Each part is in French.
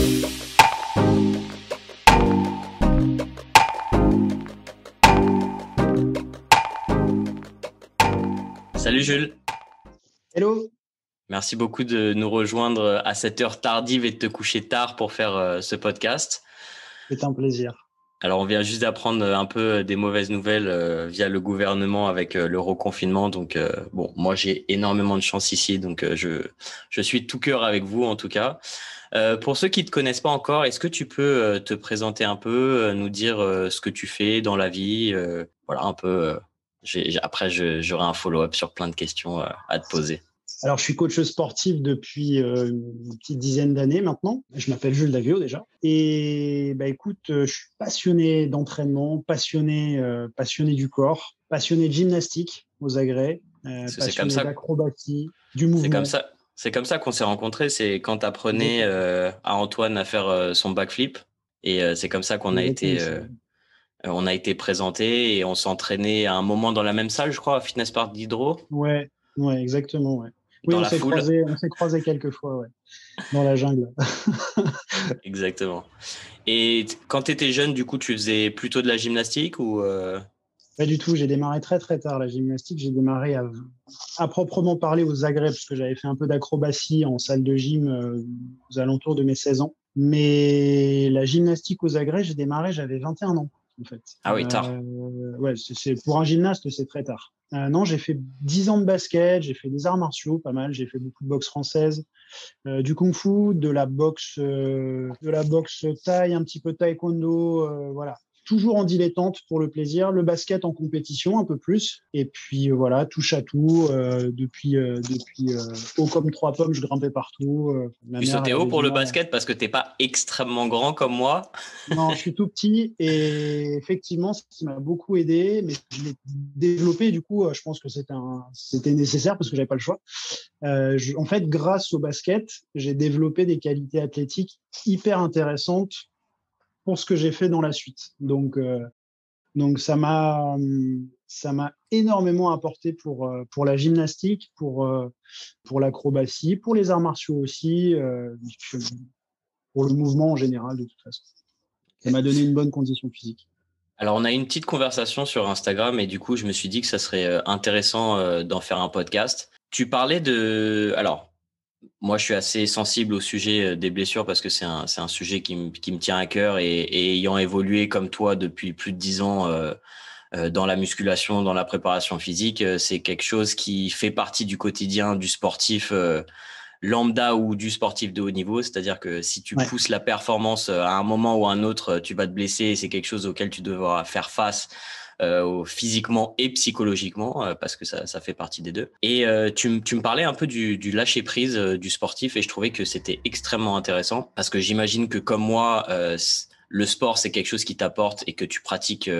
Salut Jules, Hello, merci beaucoup de nous rejoindre à cette heure tardive et de te coucher tard pour faire ce podcast. c'est un plaisir. Alors on vient juste d'apprendre un peu des mauvaises nouvelles via le gouvernement avec le reconfinement. Donc bon, moi j'ai énormément de chance ici, donc je suis de tout cœur avec vous en tout cas. Pour ceux qui te connaissent pas encore, est-ce que tu peux te présenter un peu, nous dire ce que tu fais dans la vie, voilà un peu. Après j'aurai un follow-up sur plein de questions à te poser. Alors, je suis coach sportif depuis une petite dizaine d'années maintenant. Je m'appelle Jules Davio déjà. Et bah, écoute, je suis passionné d'entraînement, passionné du corps, passionné de gymnastique aux agrès, Parce que passionné d'acrobatie, du mouvement. c'est comme ça qu'on s'est rencontrés. C'est quand tu apprenais Exactement. à Antoine à faire son backflip. Et c'est comme ça qu'on C'est a exactement été, ça. on a été présentés et on s'entraînait à un moment dans la même salle, je crois, à Fitness Park d'Hydro, Ouais, ouais, exactement, ouais. Oui, dans la foule. on s'est croisés quelques fois, ouais, dans la jungle. Exactement. Et quand tu étais jeune, du coup, tu faisais plutôt de la gymnastique ou Pas du tout, j'ai démarré très très tard la gymnastique. J'ai démarré à proprement parler aux agrès, parce que j'avais fait un peu d'acrobatie en salle de gym aux alentours de mes 16 ans. Mais la gymnastique aux agrès, j'ai démarré, j'avais 21 ans en fait. Ah oui, tard. Ouais, pour un gymnaste, c'est très tard. Non, j'ai fait 10 ans de basket, j'ai fait des arts martiaux, pas mal. J'ai fait beaucoup de boxe française, du kung-fu, de la boxe thaï, un petit peu taekwondo, voilà. Toujours en dilettante pour le plaisir, le basket en compétition un peu plus, et puis voilà, touche à tout. Depuis haut comme trois pommes, je grimpais partout. Ma Tu mère, sautais elle haut avait du pour le mal. basket parce que t'es pas extrêmement grand comme moi. Non, je suis tout petit et effectivement, ce qui m'a beaucoup aidé, mais je l'ai développé du coup, je pense que c'était nécessaire parce que j'avais pas le choix. En fait, grâce au basket, j'ai développé des qualités athlétiques hyper intéressantes pour ce que j'ai fait dans la suite. Donc ça m'a énormément apporté pour la gymnastique, pour l'acrobatie, pour les arts martiaux aussi, pour le mouvement en général de toute façon. Ça m'a donné une bonne condition physique. Alors, on a eu une petite conversation sur Instagram et du coup, je me suis dit que ça serait intéressant d'en faire un podcast. Tu parlais de... Alors, moi, je suis assez sensible au sujet des blessures parce que c'est un sujet qui me tient à cœur et ayant évolué comme toi depuis plus de 10 ans dans la musculation, dans la préparation physique, c'est quelque chose qui fait partie du quotidien du sportif lambda ou du sportif de haut niveau. C'est-à-dire que si tu Ouais. pousses la performance à un moment ou à un autre, tu vas te blesser et c'est quelque chose auquel tu devras faire face physiquement et psychologiquement parce que ça fait partie des deux. Et tu me parlais un peu du lâcher prise du sportif et je trouvais que c'était extrêmement intéressant parce que j'imagine que comme moi, le sport c'est quelque chose qui t'apporte et que tu pratiques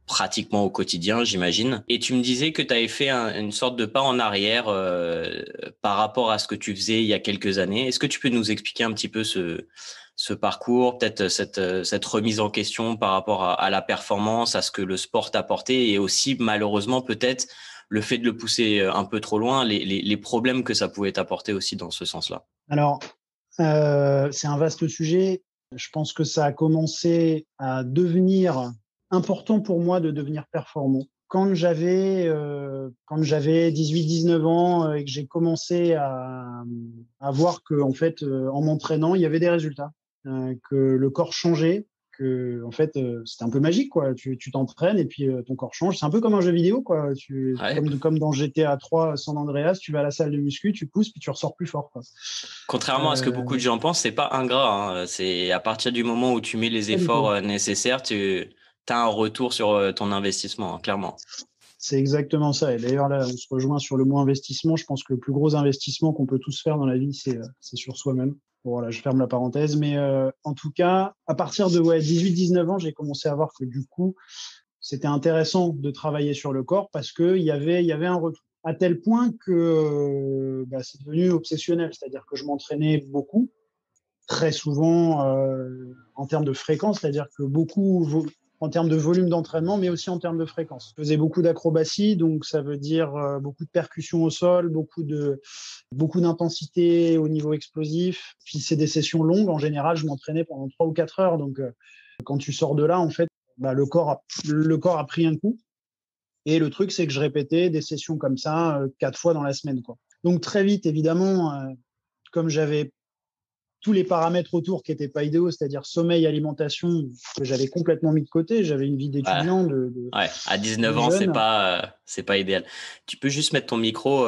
pratiquement au quotidien, j'imagine. Et tu me disais que tu avais fait une sorte de pas en arrière par rapport à ce que tu faisais il y a quelques années. Est-ce que tu peux nous expliquer un petit peu ce parcours, peut-être cette remise en question par rapport à la performance, à ce que le sport t'a apporté et aussi malheureusement peut-être le fait de le pousser un peu trop loin, les problèmes que ça pouvait t'apporter aussi dans ce sens-là. Alors, c'est un vaste sujet. Je pense que ça a commencé à devenir important pour moi de devenir performant. Quand j'avais 18-19 ans et que j'ai commencé à voir que en fait en m'entraînant, il y avait des résultats, que le corps changeait, que en fait c'était un peu magique quoi. Tu t'entraînes et puis ton corps change. C'est un peu comme un jeu vidéo quoi. Ouais. Comme dans GTA 3 San Andreas, tu vas à la salle de muscu, tu pousses puis tu ressors plus fort quoi. Contrairement à ce que beaucoup de Euh, gens pensent, c'est pas ingrat, hein. C'est à partir du moment où tu mets les Pas du efforts tout. nécessaires, tu as un retour sur ton investissement, hein, clairement. C'est exactement ça. Et d'ailleurs, là, on se rejoint sur le mot investissement. Je pense que le plus gros investissement qu'on peut tous faire dans la vie, c'est sur soi-même. Bon, voilà, je ferme la parenthèse. Mais en tout cas, à partir de 18-19 ans, j'ai commencé à voir que du coup, c'était intéressant de travailler sur le corps parce qu'il y avait un retour. À tel point que bah, c'est devenu obsessionnel. C'est-à-dire que je m'entraînais beaucoup, très souvent en termes de fréquence. C'est-à-dire que beaucoup en termes de volume d'entraînement, mais aussi en termes de fréquence. Je faisais beaucoup d'acrobatie, donc ça veut dire beaucoup de percussions au sol, beaucoup d'intensité au niveau explosif. Puis c'est des sessions longues. En général, je m'entraînais pendant 3 ou 4 heures. Donc quand tu sors de là, en fait, le corps a pris un coup. Et le truc, c'est que je répétais des sessions comme ça 4 fois dans la semaine, quoi. Donc très vite, évidemment, comme j'avais tous les paramètres autour qui n'étaient pas idéaux, c'est-à-dire sommeil, alimentation, que j'avais complètement mis de côté. J'avais une vie Ouais. d'étudiant, Ouais, à 19 de ans, jeune. c'est pas idéal. Tu peux juste mettre ton micro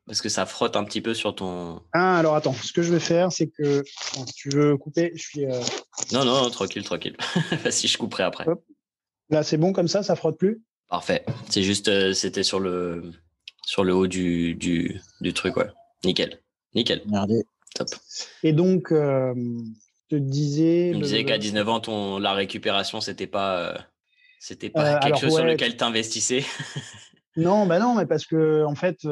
parce que ça frotte un petit peu sur ton. Ah, alors attends, ce que je vais faire, c'est que si tu veux couper, je suis. Non, non, non, tranquille, tranquille. Si je couperai après. Hop. Là, c'est bon comme ça frotte plus. Parfait. C'est juste, c'était sur le haut du truc, ouais. Nickel. Nickel. Regardez. Top. Et donc, je te disais. Tu me disais qu'à 19 ans, la récupération, c'était pas quelque chose sur lequel tu investissais. Non, bah non, mais parce que, en fait,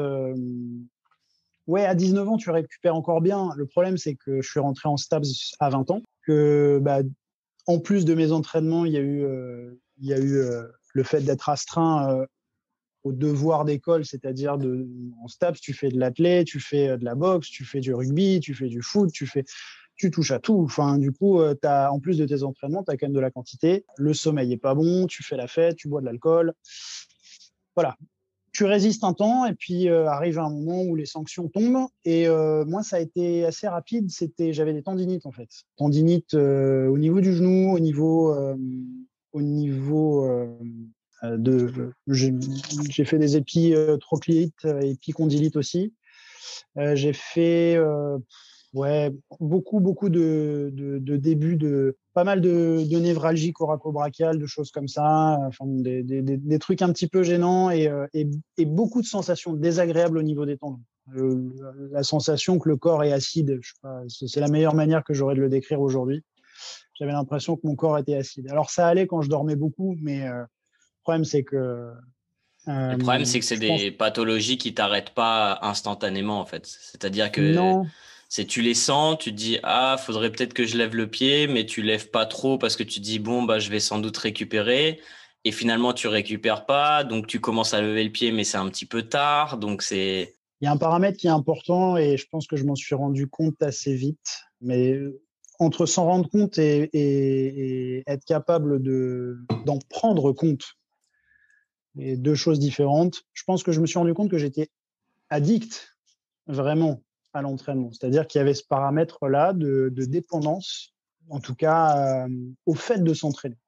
ouais, à 19 ans, tu récupères encore bien. Le problème, c'est que je suis rentré en STAPS à 20 ans, que, bah, en plus de mes entraînements, il y a eu le fait d'être astreint aux devoirs d'école, c'est-à-dire en STAPS, tu fais de l'athlé, tu fais de la boxe, tu fais du rugby, tu fais du foot, tu touches à tout. Enfin, du coup, en plus de tes entraînements, tu as quand même de la quantité. Le sommeil est pas bon, tu fais la fête, tu bois de l'alcool. Voilà. Tu résistes un temps et puis arrive un moment où les sanctions tombent. Et moi, ça a été assez rapide. J'avais des tendinites en fait. Tendinites au niveau du genou, au niveau j'ai fait des épitrochléites, épicondylites aussi. J'ai fait beaucoup de débuts de pas mal de névralgie coraco-brachiale, de choses comme ça, enfin, des trucs un petit peu gênants et beaucoup de sensations désagréables au niveau des tendons. La sensation que le corps est acide, je sais pas, c'est la meilleure manière que j'aurais de le décrire aujourd'hui. J'avais l'impression que mon corps était acide. Alors ça allait quand je dormais beaucoup, mais le problème c'est que Le problème, c'est que c'est je pense des pathologies qui t'arrêtent pas instantanément, en fait. C'est-à-dire que non. tu les sens, tu te dis, ah, faudrait peut-être que je lève le pied, mais tu lèves pas trop parce que tu te dis, bon, bah, je vais sans doute récupérer. Et finalement, tu récupères pas. Donc, tu commences à lever le pied, mais c'est un petit peu tard. Donc, c'est. Il y a un paramètre qui est important et je pense que je m'en suis rendu compte assez vite. Mais entre s'en rendre compte et être capable d'en prendre compte, et deux choses différentes, je pense que je me suis rendu compte que j'étais addict vraiment à l'entraînement. C'est-à-dire qu'il y avait ce paramètre-là de dépendance, en tout cas au fait de s'entraîner.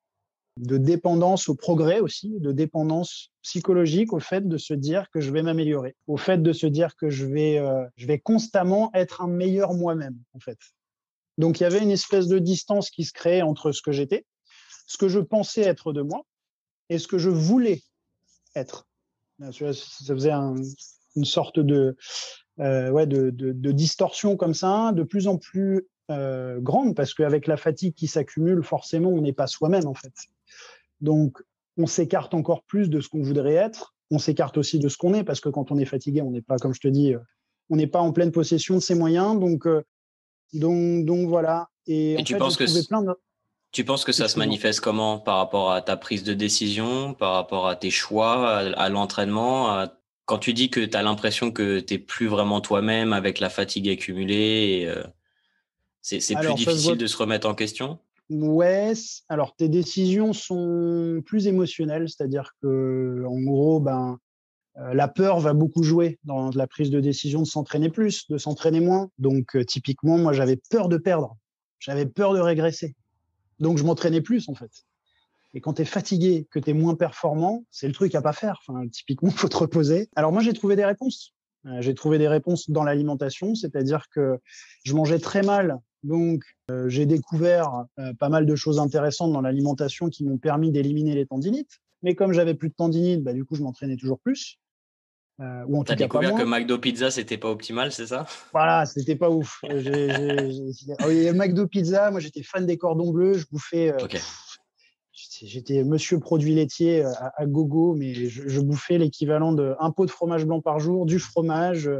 De dépendance au progrès aussi, de dépendance psychologique au fait de se dire que je vais m'améliorer, au fait de se dire que je vais constamment être un meilleur moi-même, en fait. Donc, il y avait une espèce de distance qui se créait entre ce que j'étais, ce que je pensais être de moi et ce que je voulais être. Ça faisait une sorte de distorsion comme ça, de plus en plus grande, parce qu'avec la fatigue qui s'accumule, forcément, on n'est pas soi-même, en fait. Donc, on s'écarte encore plus de ce qu'on voudrait être. On s'écarte aussi de ce qu'on est, parce que quand on est fatigué, on n'est pas, comme je te dis, on n'est pas en pleine possession de ses moyens. Donc voilà. Et Et en fait, j'ai trouvé plein de. tu penses que ça se Excuse-moi. manifeste comment par rapport à ta prise de décision, par rapport à tes choix, à l'entraînement? Quand tu dis que tu as l'impression que t'es plus vraiment toi-même avec la fatigue accumulée, c'est plus Alors, ça se difficile voit. de se remettre en question? Ouais. Alors, tes décisions sont plus émotionnelles, c'est-à-dire que, en gros, la peur va beaucoup jouer dans la prise de décision de s'entraîner plus, de s'entraîner moins. Donc, typiquement, moi, j'avais peur de perdre. J'avais peur de régresser. Donc, je m'entraînais plus, en fait. Et quand tu es fatigué, que tu es moins performant, c'est le truc à pas faire. Enfin, typiquement, il faut te reposer. Alors, moi, j'ai trouvé des réponses. J'ai trouvé des réponses dans l'alimentation, c'est-à-dire que je mangeais très mal. Donc, j'ai découvert pas mal de choses intéressantes dans l'alimentation qui m'ont permis d'éliminer les tendinites. Mais comme j'avais plus de tendinites, du coup, je m'entraînais toujours plus. Ou en T'as tout cas pas découvert que moins. McDo Pizza, c'était pas optimal, c'est ça? Voilà, c'était pas ouf. Ah oui, McDo Pizza, moi j'étais fan des cordons bleus, je bouffais, Ok. j'étais monsieur produit laitier à gogo, mais je bouffais l'équivalent d'un pot de fromage blanc par jour, du fromage,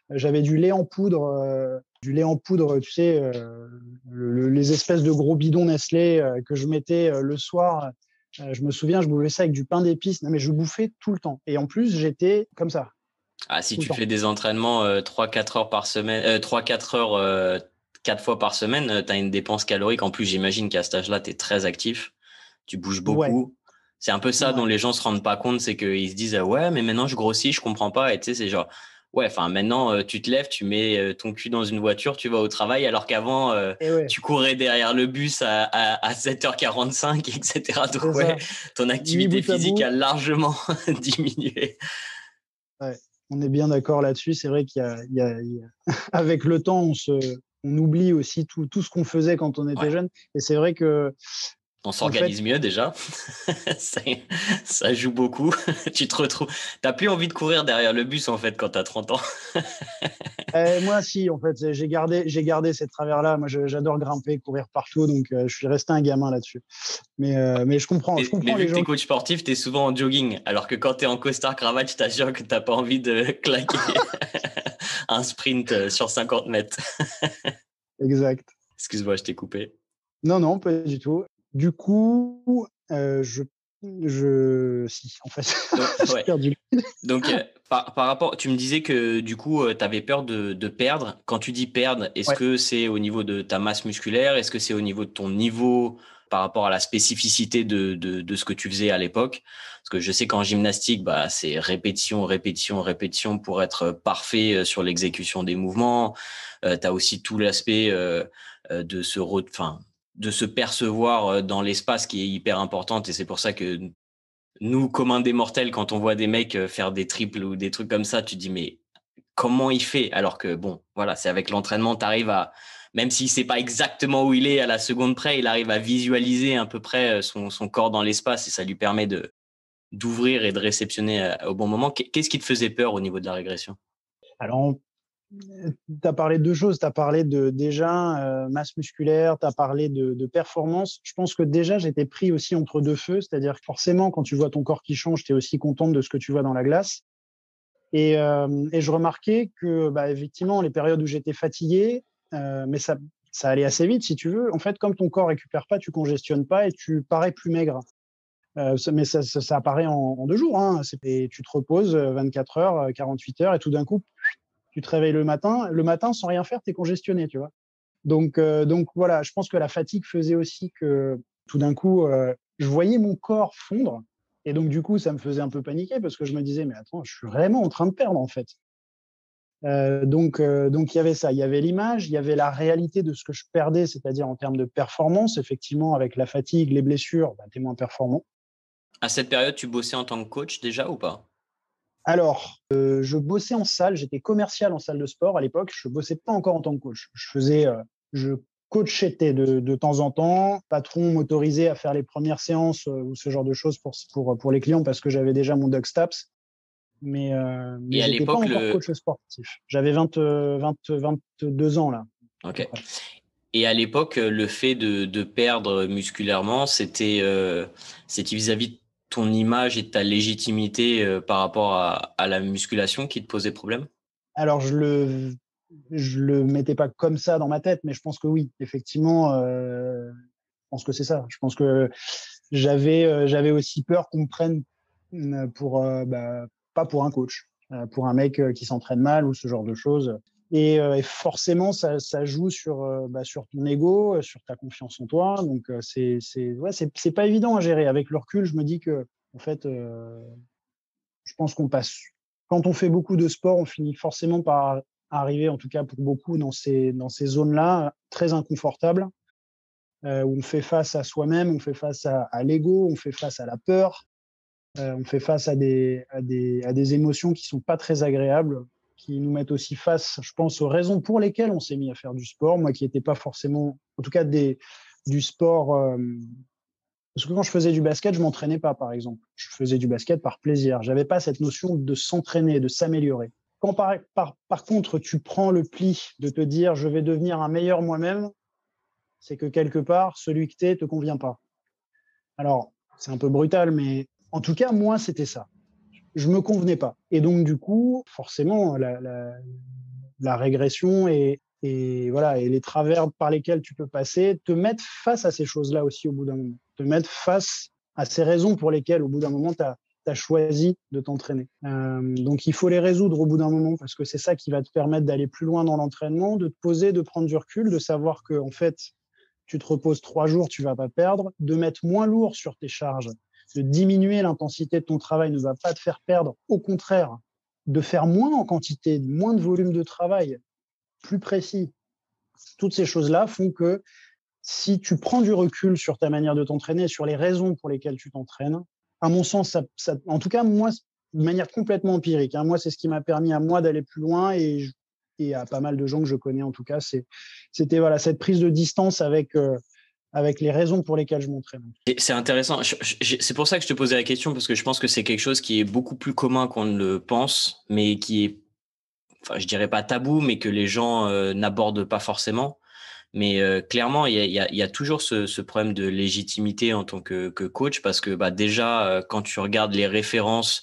j'avais du lait en poudre, tu sais, les espèces de gros bidons Nestlé que je mettais le soir. Je me souviens, je bouffais ça avec du pain d'épices. Non, mais je bouffais tout le temps. Et en plus, j'étais comme ça. Ah, si Tout le tu temps. fais des entraînements 3-4 heures par semaine, 3-4 heures 4 fois par semaine, tu as une dépense calorique. En plus, j'imagine qu'à cet âge-là, tu es très actif, tu bouges Ouais, beaucoup. C'est un peu ça dont ouais. les gens se rendent pas compte, c'est qu'ils se disent ouais, mais maintenant je grossis, je comprends pas. Et tu sais, c'est genre ouais, enfin maintenant tu te lèves, tu mets ton cul dans une voiture, tu vas au travail, alors qu'avant Et ouais, tu courais derrière le bus à 7h45, etc. c'est Donc ouais, ça. ton Mis activité bout à physique bout. a largement diminué. Ouais, on est bien d'accord là-dessus. C'est vrai avec le temps, on oublie aussi tout ce qu'on faisait quand on était Ouais. jeune. Et c'est vrai que, On en fait, s'organise mieux déjà. ça, ça joue beaucoup. Tu te retrouves. T'as plus envie de courir derrière le bus en fait quand t'as 30 ans. moi, si, en fait, j'ai gardé ces travers-là. Moi, j'adore grimper, courir partout. Donc, je suis resté un gamin là-dessus. Mais je comprends, je Mais comprends vu les que t'es gens. coach sportif, t'es souvent en jogging. Alors que quand t'es en costard cravate, je t'assure que t'as pas envie de claquer un sprint sur 50 mètres. Exact. Excuse-moi, je t'ai coupé. Non, non, pas du tout. Du coup, si, en fait, Donc, j'ai ouais. perdu. Donc, par rapport, tu me disais que du coup, tu avais peur de perdre. Quand tu dis perdre, est-ce Ouais. que c'est au niveau de ta masse musculaire? Est-ce que c'est au niveau de ton niveau par rapport à la spécificité de ce que tu faisais à l'époque? Parce que je sais qu'en gymnastique, bah, c'est répétition, répétition, répétition pour être parfait sur l'exécution des mouvements. Tu as aussi tout l'aspect enfin, de se percevoir dans l'espace qui est hyper importante. Et c'est pour ça que nous, communs des mortels, quand on voit des mecs faire des triples ou des trucs comme ça, tu te dis, mais comment il fait? Alors que, bon, voilà, c'est avec l'entraînement, tu arrives à, même s'il sait pas exactement où il est à la seconde près, il arrive à visualiser à peu près son corps dans l'espace et ça lui permet d'ouvrir et de réceptionner au bon moment. Qu'est-ce qui te faisait peur au niveau de la régression? Alors, tu as parlé de deux choses. Tu as parlé de déjà masse musculaire, tu as parlé de performance. Je pense que déjà, j'étais pris aussi entre deux feux. C'est-à-dire que forcément, quand tu vois ton corps qui change, tu es aussi contente de ce que tu vois dans la glace. Et je remarquais que, bah, effectivement, les périodes où j'étais fatigué, mais ça allait assez vite, si tu veux. En fait, comme ton corps récupère pas, tu congestionnes pas et tu parais plus maigre. Mais ça apparaît en 2 jours. Hein. Et tu te reposes 24 heures, 48 heures, et tout d'un coup, tu te réveilles le matin sans rien faire, tu es congestionné, tu vois. Donc voilà, je pense que la fatigue faisait aussi que tout d'un coup, je voyais mon corps fondre. Et donc, du coup, ça me faisait un peu paniquer parce que je me disais, mais attends, je suis vraiment en train de perdre, en fait. Donc, il y avait ça. Il y avait l'image, il y avait la réalité de ce que je perdais, c'est-à-dire en termes de performance. Effectivement, avec la fatigue, les blessures, bah, tu es moins performant. À cette période, tu bossais en tant que coach déjà ou pas? Alors, je bossais en salle, j'étais commercial en salle de sport à l'époque. Je bossais pas encore en tant que coach. Je coachais de temps en temps. Patron m'autorisait à faire les premières séances ou ce genre de choses pour les clients parce que j'avais déjà mon Doc Staps. Mais Et à j'étais pas l'époque, encore coach sportif. J'avais 22 ans là, à peu ok. près. Et à l'époque, le fait de perdre musculairement, c'était vis-à-vis de ton image et de ta légitimité par rapport à la musculation qui te posait problème? Alors je le mettais pas comme ça dans ma tête, mais je pense que oui, effectivement, je pense que c'est ça. Je pense que j'avais aussi peur qu'on me prenne pour bah, pas pour un coach, pour un mec qui s'entraîne mal ou ce genre de choses. Et forcément, ça joue sur ton ego, sur ta confiance en toi. Donc ouais, c'est pas évident à gérer. Avec le recul, je me dis que en fait, je pense qu'on passe. Quand on fait beaucoup de sport, on finit forcément par arriver, en tout cas pour beaucoup, dans ces zones-là très inconfortables où on fait face à soi-même, on fait face à l'ego, on fait face à la peur, on fait face à des émotions qui sont pas très agréables, qui nous mettent aussi face, je pense, aux raisons pour lesquelles on s'est mis à faire du sport. Moi qui n'étais pas forcément, en tout cas du sport, parce que quand je faisais du basket, je m'entraînais pas, par exemple. Je faisais du basket par plaisir. J'avais pas cette notion de s'entraîner, de s'améliorer. Quand par contre, tu prends le pli de te dire, je vais devenir un meilleur moi-même, c'est que quelque part, celui que tu es te convient pas. Alors, c'est un peu brutal, mais en tout cas, moi, c'était ça. Je me convenais pas. Et donc, du coup, forcément, la régression et voilà, et les travers par lesquels tu peux passer te mettent face à ces choses-là aussi au bout d'un moment. Te mettre face à ces raisons pour lesquelles, au bout d'un moment, tu as choisi de t'entraîner. Donc, il faut les résoudre au bout d'un moment parce que c'est ça qui va te permettre d'aller plus loin dans l'entraînement, de te poser, de prendre du recul, de savoir que, en fait, tu te reposes 3 jours, tu vas pas perdre, de mettre moins lourd sur tes charges, de diminuer l'intensité de ton travail ne va pas te faire perdre. Au contraire, de faire moins en quantité, moins de volume de travail, plus précis. Toutes ces choses-là font que si tu prends du recul sur ta manière de t'entraîner, sur les raisons pour lesquelles tu t'entraînes, à mon sens, en tout cas, moi, de manière complètement empirique, hein, moi, c'est ce qui m'a permis à moi d'aller plus loin et à pas mal de gens que je connais, en tout cas, c'était voilà, cette prise de distance avec les raisons pour lesquelles je m'entraîne. Et c'est intéressant. C'est pour ça que je te posais la question, parce que je pense que c'est quelque chose qui est beaucoup plus commun qu'on ne le pense, mais qui est, enfin, je dirais pas tabou, mais que les gens n'abordent pas forcément. Mais clairement, il y a toujours ce problème de légitimité en tant que coach, parce que bah, déjà, quand tu regardes les références,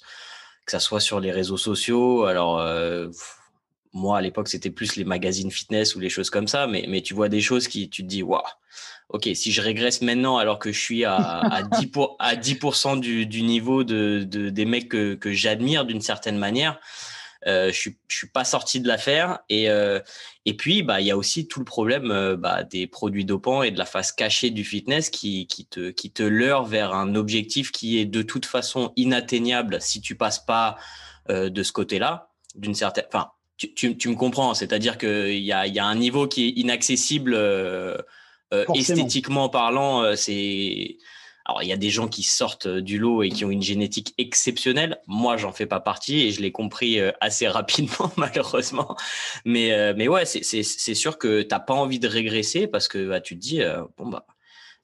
que ça soit sur les réseaux sociaux, alors moi à l'époque c'était plus les magazines fitness ou les choses comme ça, mais tu vois des choses qui tu te dis waouh, ok, si je régresse maintenant alors que je suis à 10% du niveau des mecs que j'admire d'une certaine manière, je suis pas sorti de l'affaire. Et puis bah il y a aussi tout le problème bah, des produits dopants et de la face cachée du fitness qui te leurre vers un objectif qui est de toute façon inatteignable si tu passes pas de ce côté-là, d'une certaine, enfin tu me comprends, c'est-à-dire qu'il y a un niveau qui est inaccessible Forcément. esthétiquement parlant. Alors il y a des gens qui sortent du lot et qui ont une génétique exceptionnelle. Moi, j'en fais pas partie et je l'ai compris assez rapidement malheureusement. Mais ouais, c'est sûr que t'as pas envie de régresser parce que bah, tu te dis bon bah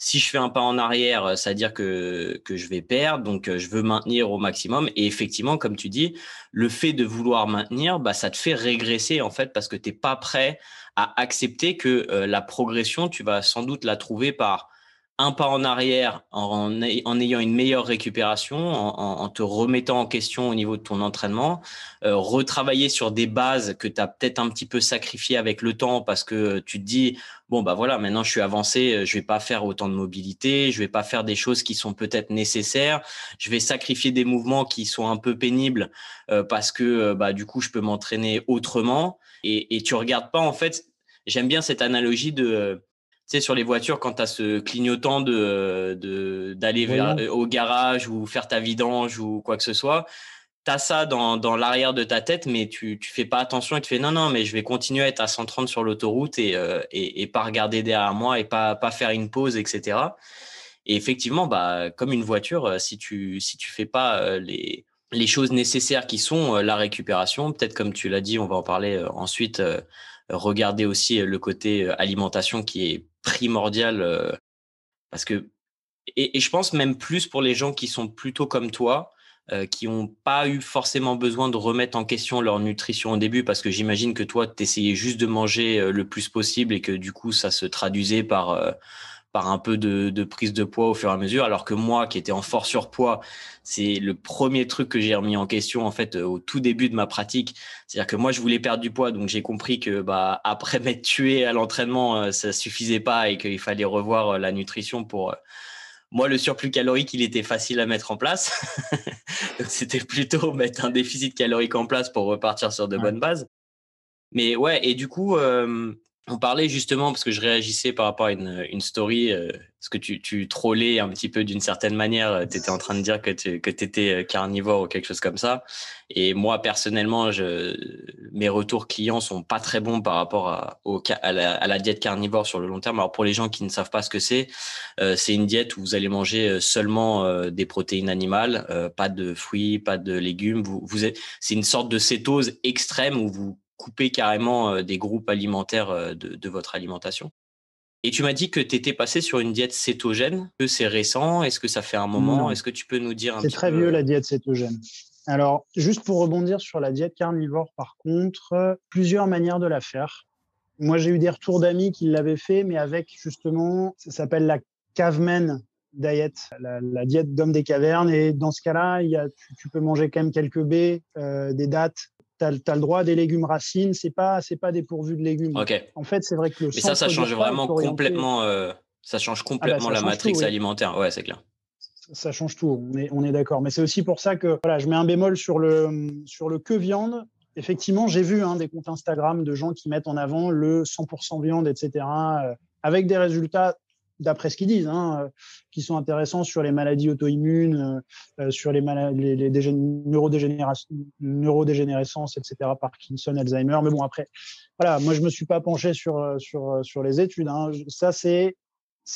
si je fais un pas en arrière, ça veut dire que je vais perdre, donc je veux maintenir au maximum. Et effectivement, comme tu dis, le fait de vouloir maintenir, bah, ça te fait régresser en fait parce que t'es pas prêt à accepter que la progression, tu vas sans doute la trouver par un pas en arrière en ayant une meilleure récupération, en te remettant en question au niveau de ton entraînement, retravailler sur des bases que tu as peut-être un petit peu sacrifiées avec le temps parce que tu te dis, bon, bah voilà, maintenant je suis avancé, je vais pas faire autant de mobilité, je vais pas faire des choses qui sont peut-être nécessaires, je vais sacrifier des mouvements qui sont un peu pénibles parce que bah, du coup, je peux m'entraîner autrement et tu regardes pas, en fait, j'aime bien cette analogie de tu sais, sur les voitures, quand tu as ce clignotant d'aller au garage ou faire ta vidange ou quoi que ce soit, tu as ça dans l'arrière de ta tête, mais tu fais pas attention et tu fais non, non, mais je vais continuer à être à 130 sur l'autoroute et pas regarder derrière moi et pas faire une pause, etc. Et effectivement, bah, comme une voiture, si tu fais pas les choses nécessaires qui sont la récupération, peut-être comme tu l'as dit, on va en parler ensuite, regarder aussi le côté alimentation qui est primordial parce que et je pense même plus pour les gens qui sont plutôt comme toi, qui ont pas eu forcément besoin de remettre en question leur nutrition au début, parce que j'imagine que toi, tu essayais juste de manger le plus possible et que du coup, ça se traduisait par un peu de prise de poids au fur et à mesure, alors que moi, qui étais en fort surpoids, c'est le premier truc que j'ai remis en question en fait au tout début de ma pratique. C'est-à-dire que moi, je voulais perdre du poids, donc j'ai compris que bah après m'être tué à l'entraînement, ça suffisait pas et qu'il fallait revoir la nutrition pour moi, le surplus calorique, il était facile à mettre en place. Donc, c'était plutôt mettre un déficit calorique en place pour repartir sur de bonnes bases. Mais ouais, et du coup, on parlait justement, parce que je réagissais par rapport à une story, parce que tu trollais un petit peu d'une certaine manière. Tu étais en train de dire que tu étais carnivore ou quelque chose comme ça. Et moi, personnellement, mes retours clients sont pas très bons par rapport à la diète carnivore sur le long terme. Alors, pour les gens qui ne savent pas ce que c'est une diète où vous allez manger seulement des protéines animales, pas de fruits, pas de légumes. C'est une sorte de cétose extrême où vous coupez carrément des groupes alimentaires de votre alimentation. Et tu m'as dit que tu étais passé sur une diète cétogène. Est-ce que c'est récent? Est-ce que ça fait un moment? Non, Est-ce que tu peux nous dire un c'est petit très vieux peu la diète cétogène. Alors, juste pour rebondir sur la diète carnivore, par contre, plusieurs manières de la faire. Moi, j'ai eu des retours d'amis qui l'avaient fait, mais avec justement, ça s'appelle la caveman diet, la diète d'homme des cavernes. Et dans ce cas-là, tu peux manger quand même quelques baies, des dattes. Tu as le droit à des légumes racines. C'est pas dépourvu de légumes. Ok. En fait, c'est vrai que le Mais ça centre du change repas est vraiment orienté. complètement. Ça change Ah bah complètement ça la change tout, matrix oui. alimentaire. Ouais, c'est clair. Ça change tout, on est d'accord. Mais c'est aussi pour ça que voilà, je mets un bémol sur le que viande. Effectivement, j'ai vu des comptes Instagram de gens qui mettent en avant le 100% viande, etc., avec des résultats, d'après ce qu'ils disent, qui sont intéressants sur les maladies auto-immunes, sur les neurodégénérescence, etc., Parkinson, Alzheimer. Mais bon, après, voilà, moi, je ne me suis pas penché sur les études. Ça, c'est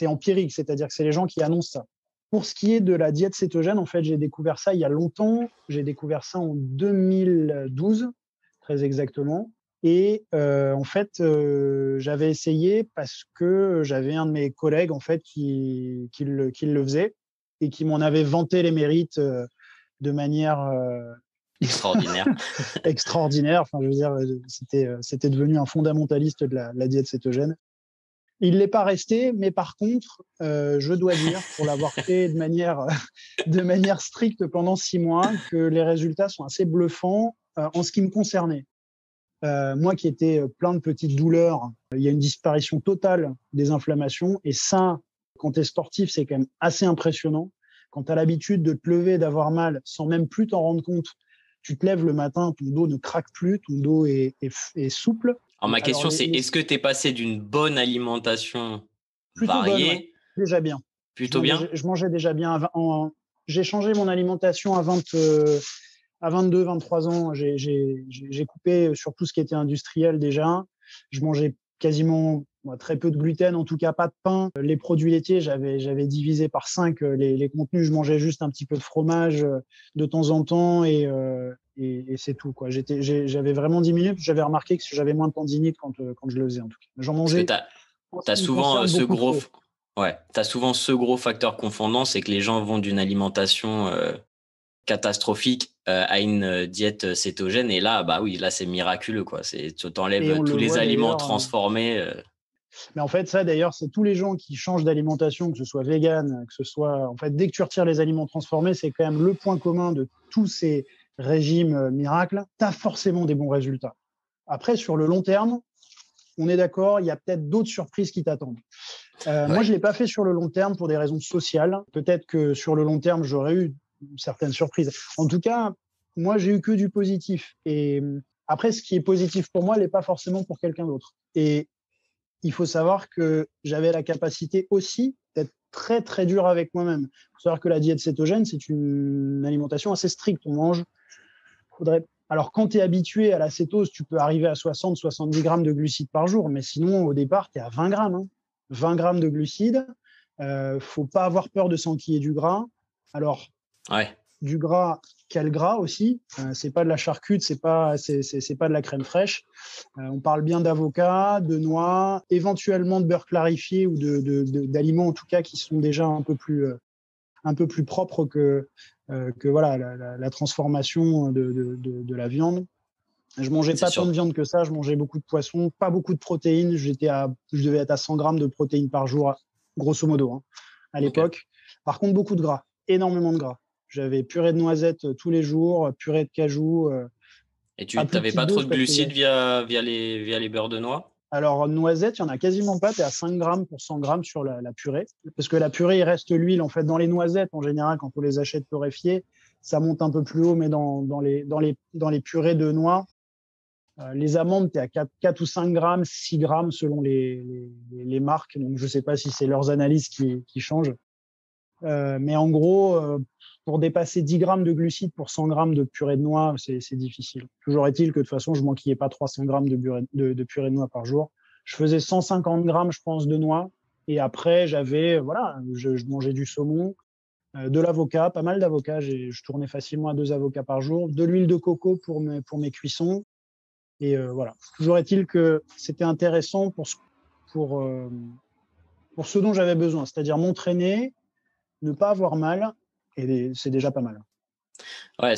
empirique, c'est-à-dire que c'est les gens qui annoncent ça. Pour ce qui est de la diète cétogène, en fait, j'ai découvert ça il y a longtemps. J'ai découvert ça en 2012, très exactement. Et en fait, j'avais essayé parce que j'avais un de mes collègues en fait qui le faisait et qui m'en avait vanté les mérites de manière Extraordinaire. extraordinaire. Enfin, je veux dire, c'était devenu un fondamentaliste de la diète cétogène. Il ne l'est pas resté, mais par contre, je dois dire, pour l'avoir fait de manière stricte pendant 6 mois, que les résultats sont assez bluffants en ce qui me concernait. Moi qui étais plein de petites douleurs, il y a une disparition totale des inflammations. Et ça, quand tu es sportif, c'est quand même assez impressionnant. Quand tu as l'habitude de te lever, d'avoir mal, sans même plus t'en rendre compte, tu te lèves le matin, ton dos ne craque plus, ton dos est souple. Alors, ma question, c'est est-ce que tu es passé d'une bonne alimentation Plutôt bonne, ouais. variée, Déjà bien. plutôt bien? Je mangeais déjà bien. J'ai changé mon alimentation à 22, 23 ans. J'ai coupé sur tout ce qui était industriel déjà. Je mangeais quasiment très peu de gluten, en tout cas pas de pain. Les produits laitiers, j'avais divisé par 5 les contenus. Je mangeais juste un petit peu de fromage de temps en temps et c'est tout, quoi. J'avais vraiment diminué. J'avais remarqué que j'avais moins de tendinite quand je le faisais, en tout cas. J'en mangeais. T'as souvent t'as souvent ce gros facteur confondant, c'est que les gens vont d'une alimentation catastrophique à une diète cétogène, et là, bah oui, là c'est miraculeux, quoi. Tu t'enlèves tous les aliments transformés. Mais en fait, ça d'ailleurs, c'est tous les gens qui changent d'alimentation, que ce soit vegan, que ce soit, en fait, dès que tu retires les aliments transformés, c'est quand même le point commun de tous ces régimes miracles. Tu as forcément des bons résultats. Après, sur le long terme, on est d'accord, il y a peut-être d'autres surprises qui t'attendent. Moi, je ne l'ai pas fait sur le long terme pour des raisons sociales. Peut-être que sur le long terme, j'aurais eu certaines surprises. En tout cas, moi, j'ai eu que du positif. Et après, ce qui est positif pour moi, n'est pas forcément pour quelqu'un d'autre. Et il faut savoir que j'avais la capacité aussi d'être très, très dur avec moi-même. Il faut savoir que la diète cétogène, c'est une alimentation assez stricte. On mange. Alors, quand tu es habitué à la cétose, tu peux arriver à 60-70 grammes de glucides par jour. Mais sinon, au départ, tu es à 20 grammes. 20 grammes de glucides. Faut pas avoir peur de s'enquiller du gras. Alors, du gras, quel gras aussi. C'est pas de la charcute, c'est pas de la crème fraîche. On parle bien d'avocat, de noix, éventuellement de beurre clarifié ou d'aliments en tout cas qui sont déjà un peu plus propres que voilà la transformation de la viande. Je mangeais pas tant de viande que ça, je mangeais beaucoup de poissons, pas beaucoup de protéines. Je devais être à 100 grammes de protéines par jour, grosso modo, à l'époque. Par contre, beaucoup de gras, énormément de gras. J'avais purée de noisettes tous les jours, purée de cajou. Et tu n'avais pas trop de glucides via les beurres de noix? Alors, noisettes, il n'y en a quasiment pas. Tu es à 5 grammes pour 100 grammes sur la purée. Parce que la purée, il reste l'huile. En fait, dans les noisettes, en général, quand on les achète torréfiées, ça monte un peu plus haut, mais dans les purées de noix, les amandes, tu es à 4 ou 5 grammes, 6 grammes selon les marques. Donc, je ne sais pas si c'est leurs analyses qui changent. Mais en gros, pour dépasser 10 grammes de glucides pour 100 grammes de purée de noix, c'est difficile. Toujours est-il que de toute façon, je ne manquillais pas 300 grammes de purée de noix par jour. Je faisais 150 grammes, je pense, de noix. Et après, je mangeais du saumon, de l'avocat, pas mal d'avocats. Je tournais facilement à 2 avocats par jour. De l'huile de coco pour mes cuissons. Et voilà. Toujours est-il que c'était intéressant pour ce dont j'avais besoin, c'est-à-dire m'entraîner, ne pas avoir mal, et c'est déjà pas mal. Ouais,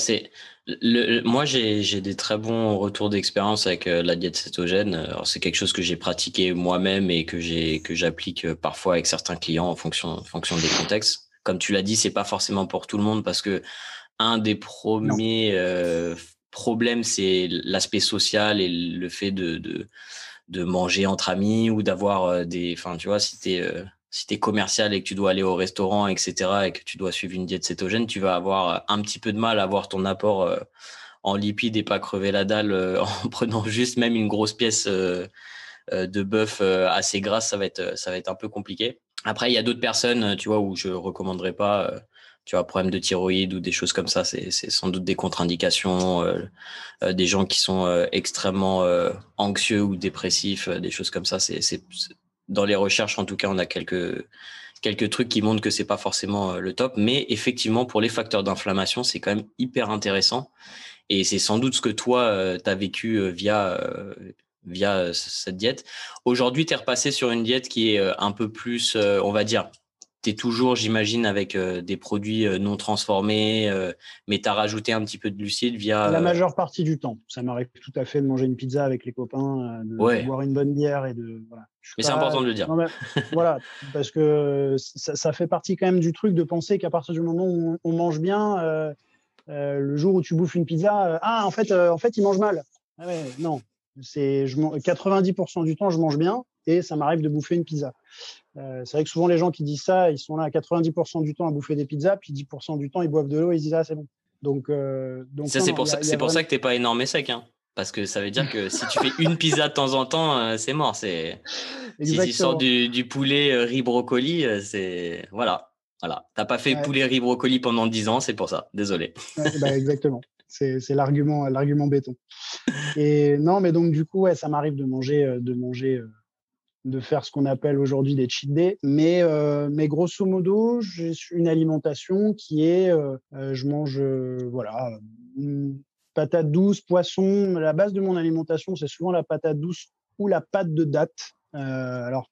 moi j'ai des très bons retours d'expérience avec la diète cétogène. Alors, c'est quelque chose que j'ai pratiqué moi-même et que j'applique parfois avec certains clients en fonction des contextes. Comme tu l'as dit, c'est pas forcément pour tout le monde parce que un des premiers problèmes, c'est l'aspect social et le fait de manger entre amis ou d'avoir enfin, tu vois, si si tu es commercial et que tu dois aller au restaurant, etc., et que tu dois suivre une diète cétogène, tu vas avoir un petit peu de mal à avoir ton apport en lipides et pas crever la dalle en prenant juste même une grosse pièce de bœuf assez grasse, ça va être un peu compliqué. Après, il y a d'autres personnes, tu vois, où je recommanderais pas, tu vois, problème de thyroïde ou des choses comme ça, c'est sans doute des contre-indications, des gens qui sont extrêmement anxieux ou dépressifs, des choses comme ça. Dans les recherches, en tout cas, on a quelques trucs qui montrent que c'est pas forcément le top, mais effectivement, pour les facteurs d'inflammation, c'est quand même hyper intéressant. Et c'est sans doute ce que toi, tu as vécu via cette diète. Aujourd'hui, tu es repassé sur une diète qui est un peu plus, on va dire, tu es toujours, j'imagine, avec des produits non transformés, mais tu as rajouté un petit peu de glucides via... La majeure partie du temps. Ça m'arrive tout à fait de manger une pizza avec les copains, de Ouais, boire une bonne bière et de... Voilà. Je suis mais c'est pas... important de le dire. Non, mais, voilà, parce que ça fait partie quand même du truc de penser qu'à partir du moment où on mange bien, le jour où tu bouffes une pizza, en fait, il mange mal. Ah ouais, non, 90% du temps, je mange bien et ça m'arrive de bouffer une pizza. C'est vrai que souvent, les gens qui disent ça, ils sont là à 90% du temps à bouffer des pizzas, puis 10% du temps, ils boivent de l'eau et ils disent, ah, c'est bon. Donc Ça, non, c'est non, pour ça, il y a c'est pour vraiment... ça que t'es pas énorme et sec, hein. Parce que ça veut dire que si tu fais une pizza de temps en temps, c'est mort. Si tu sors Exactement. du poulet riz brocoli, c'est, voilà. T'as pas fait Ouais, poulet riz brocoli pendant 10 ans, c'est pour ça. Désolé. ouais, bah, exactement. C'est l'argument béton. Et non, mais donc, du coup, ouais, ça m'arrive de faire ce qu'on appelle aujourd'hui des cheat days. Mais grosso modo, j'ai une alimentation qui est, je mange, voilà, patate douce, poisson. La base de mon alimentation, c'est souvent la patate douce ou la pâte de date. Alors,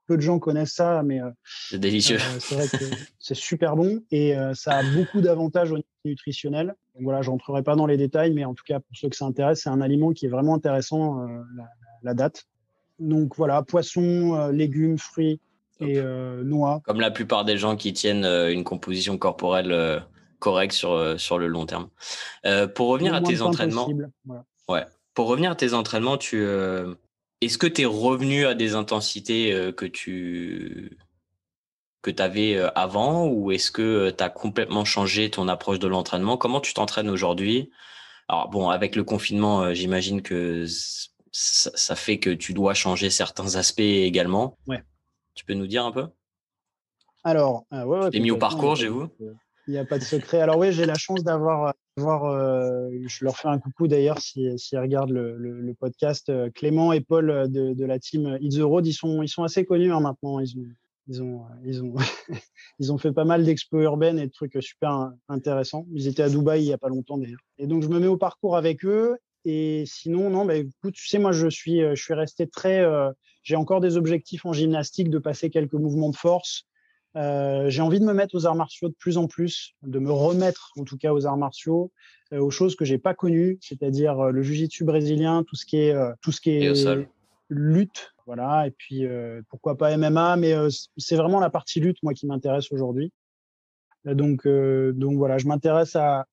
peu de gens connaissent ça, mais C'est délicieux. c'est vrai que c'est super bon et ça a beaucoup d'avantages au niveau nutritionnel. Donc voilà, je rentrerai pas dans les détails, mais en tout cas, pour ceux que ça intéresse, c'est un aliment qui est vraiment intéressant, la date. Donc voilà, poissons, légumes, fruits Hop. et noix. Comme la plupart des gens qui tiennent une composition corporelle correcte sur le long terme. Pour Le revenir à moins de tes pain entraînements, possible. Voilà. ouais. Pour revenir à tes entraînements, est-ce que tu es revenu à des intensités que tu avais avant ou est-ce que tu as complètement changé ton approche de l'entraînement? Comment tu t'entraînes aujourd'hui? Alors bon, avec le confinement, j'imagine que ça fait que tu dois changer certains aspects également. Ouais. Tu peux nous dire un peu? Alors, ouais, Tu ouais, t'es mis au complètement. parcours, j'ai vu. Il y a pas de secret. Alors oui, j'ai la chance je leur fais un coucou d'ailleurs s'ils regardent le podcast. Clément et Paul de la team Hit the Road, ils sont assez connus hein, maintenant. Ils ont, ils ont fait pas mal d'expos urbaines et de trucs super intéressants. Ils étaient à Dubaï il y a pas longtemps d'ailleurs. Et donc je me mets au parcours avec eux. Et sinon, non, bah, écoute, tu sais, moi je suis resté très. J'ai encore des objectifs en gymnastique de passer quelques mouvements de force. J'ai envie de me mettre aux arts martiaux de plus en plus, de me remettre en tout cas aux arts martiaux, aux choses que j'ai pas connues, c'est-à-dire le jiu-jitsu brésilien, tout ce qui Et au sol. est lutte, voilà, et puis pourquoi pas MMA, mais c'est vraiment la partie lutte moi qui m'intéresse aujourd'hui. Donc voilà, je m'intéresse à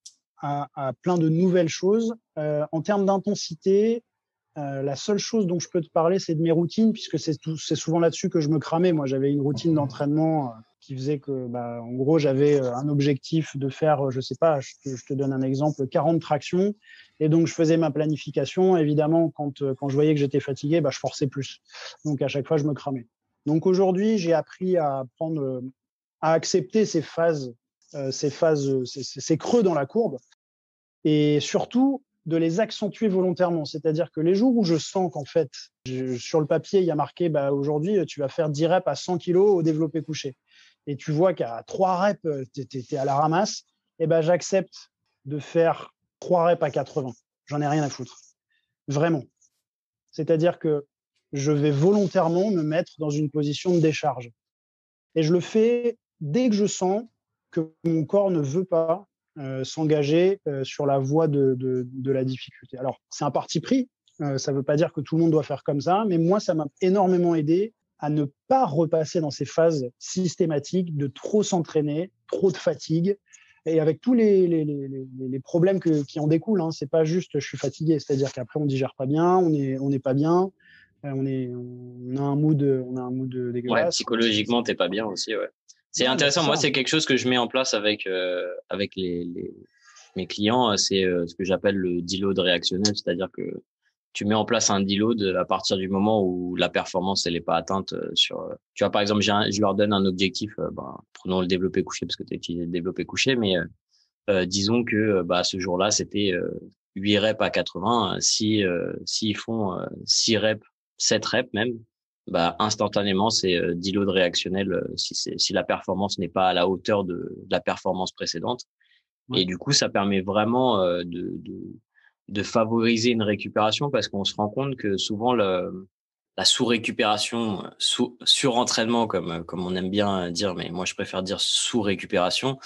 plein de nouvelles choses. En termes d'intensité, la seule chose dont je peux te parler, c'est de mes routines, puisque c'est souvent là-dessus que je me cramais. Moi, j'avais une routine d'entraînement qui faisait que, bah, en gros, j'avais un objectif de faire, je sais pas, je te donne un exemple, 40 tractions. Et donc, je faisais ma planification. Évidemment, quand je voyais que j'étais fatigué, bah, je forçais plus. Donc, à chaque fois, je me cramais. Donc, aujourd'hui, j'ai appris à accepter ces creux dans la courbe et surtout de les accentuer volontairement. C'est-à-dire que les jours où je sens qu'en fait, sur le papier, il y a marqué bah, aujourd'hui, tu vas faire 10 reps à 100 kg au développé couché. Et tu vois qu'à 3 reps, tu es à la ramasse, et ben, j'accepte de faire 3 reps à 80. J'en ai rien à foutre. Vraiment. C'est-à-dire que je vais volontairement me mettre dans une position de décharge. Et je le fais dès que je sens que mon corps ne veut pas s'engager sur la voie de la difficulté. Alors, c'est un parti pris. Ça ne veut pas dire que tout le monde doit faire comme ça, mais moi, ça m'a énormément aidé à ne pas repasser dans ces phases systématiques de trop s'entraîner, trop de fatigue, et avec tous les problèmes qui en découlent. Hein. C'est pas juste je suis fatigué, c'est-à-dire qu'après on digère pas bien, on n'est pas bien. On a un mood Ouais, dégueulasse. psychologiquement, t'es pas bien aussi, ouais. C'est Ouais, bah, c'est intéressant. Moi, ça. c'est quelque chose que je mets en place avec mes clients. C'est ce que j'appelle le deload réactionnel, c'est-à-dire que tu mets en place un deload à partir du moment où la performance elle est pas atteinte tu vois par exemple je leur donne un objectif prenons le développé couché parce que tu as utilisé le développé couché mais disons que ce jour-là c'était 8 reps à 80 si s'ils font 6 reps 7 reps même instantanément c'est deload réactionnel si la performance n'est pas à la hauteur de la performance précédente Ouais. et du coup ça permet vraiment de favoriser une récupération parce qu'on se rend compte que souvent la sous-récupération, surentraînement comme on aime bien dire, mais moi je préfère dire sous-récupération,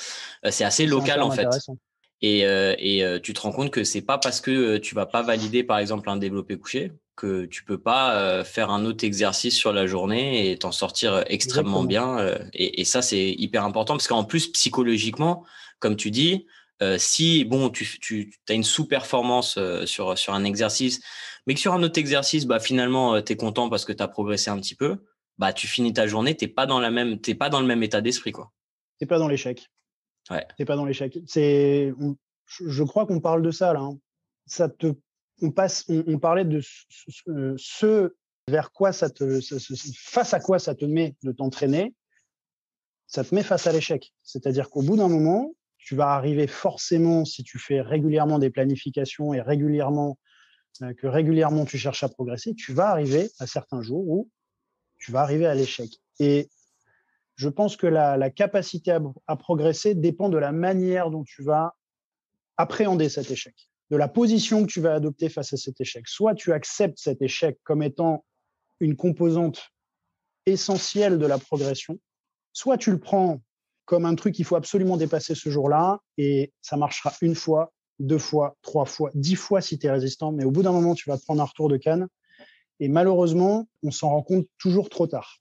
c'est assez C'est un local en terme fait. intéressant. Et tu te rends compte que c'est pas parce que tu vas pas valider par exemple un développé couché que tu peux pas faire un autre exercice sur la journée et t'en sortir extrêmement Exactement. bien. Et ça c'est hyper important parce qu'en plus psychologiquement, comme tu dis, si bon tu as une sous-performance sur un exercice, mais que sur un autre exercice, finalement tu es content parce que tu as progressé un petit peu, tu finis ta journée, t'es pas dans le même état d'esprit quoi. T'es pas dans l'échec. Ouais. T'es pas dans l'échec. Je crois qu'on parle de ça là, hein. On parlait de ce vers quoi face à quoi ça te met de t'entraîner, ça te met face à l'échec. C'est-à-dire qu'au bout d'un moment, tu vas arriver forcément, si tu fais régulièrement des planifications et régulièrement tu cherches à progresser, tu vas arriver à certains jours où tu vas arriver à l'échec. Et je pense que la capacité à progresser dépend de la manière dont tu vas appréhender cet échec, de la position que tu vas adopter face à cet échec. Soit tu acceptes cet échec comme étant une composante essentielle de la progression, soit tu le prends comme un truc qu'il faut absolument dépasser ce jour-là et ça marchera une fois, deux fois, trois fois, 10 fois si tu es résistant, mais au bout d'un moment, tu vas te prendre un retour de canne et malheureusement, on s'en rend compte toujours trop tard.